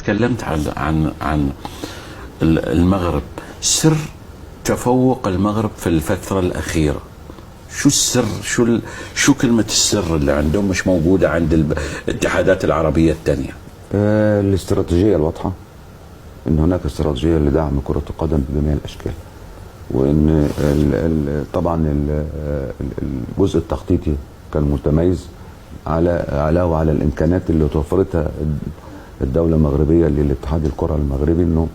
تكلمت عن المغرب، سر تفوق المغرب في الفترة الأخيرة شو السر؟ شو كلمة السر اللي عندهم مش موجودة عند الاتحادات العربية الثانية؟ الاستراتيجية الواضحة، ان هناك استراتيجية لدعم كرة القدم بجميع الاشكال، وان طبعا الجزء التخطيطي كان متميز على الامكانيات اللي توفرتها الدولة المغربية للاتحاد الكرة المغربي، انه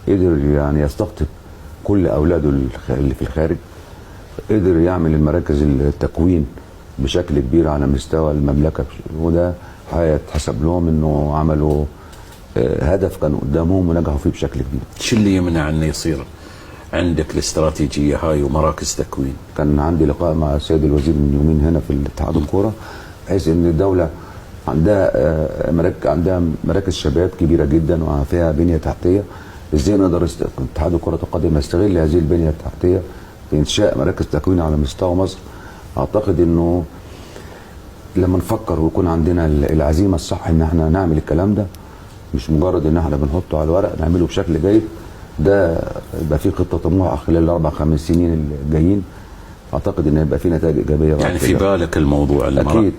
قدر يعني يستقطب كل اولاده اللي في الخارج، قدر يعمل المراكز التكوين بشكل كبير على مستوى المملكة، وده هيتحسب لهم انه عملوا هدف كان قدامهم ونجحوا فيه بشكل كبير. شو اللي يمنع انه يصير عندك الاستراتيجية هاي ومراكز تكوين؟ كان عندي لقاء مع السيد الوزير من يومين هنا في الاتحاد الكورة، بحيث ان الدولة عندها مراكز شباب كبيرة جدا وفيها بنية تحتية، ازاي نقدر اتحاد كرة القدم يستغل هذه البنية التحتية في انشاء مراكز تكوين على مستوى مصر. اعتقد انه لما نفكر ويكون عندنا العزيمة الصح ان احنا نعمل الكلام ده، مش مجرد ان احنا بنحطه على الورق، نعمله بشكل جيد، ده يبقى في خطة طموحة خلال الاربع 5 سنين الجايين. اعتقد ان يبقى في نتائج ايجابيه. يعني في بالك الموضوع؟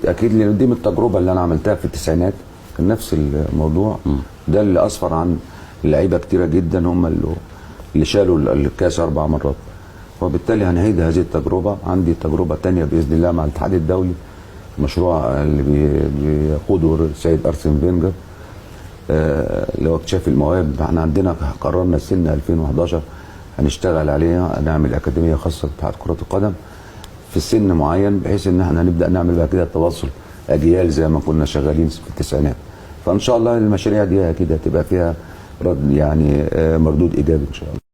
اكيد لان دي من التجربه اللي انا عملتها في التسعينات، كان نفس الموضوع. ده اللي اسفر عن لعيبه كتيره جدا هم اللي شالوا الكاس 4 مرات، وبالتالي هنعيد هذه التجربه. عندي تجربه ثانيه باذن الله مع الاتحاد الدولي، مشروع اللي بيقوده السيد ارسن فينجر، اللي هو اكتشاف المواهب. احنا عندنا قررنا سن 2011 هنشتغل عليها، نعمل اكاديميه خاصه باتحاد كره القدم في سن معين، بحيث ان احنا نبدا نعمل بقى كده تواصل اجيال زي ما كنا شغالين في التسعينات. فان شاء الله المشاريع دي اكيد هتبقى فيها يعني مردود ايجابي ان شاء الله.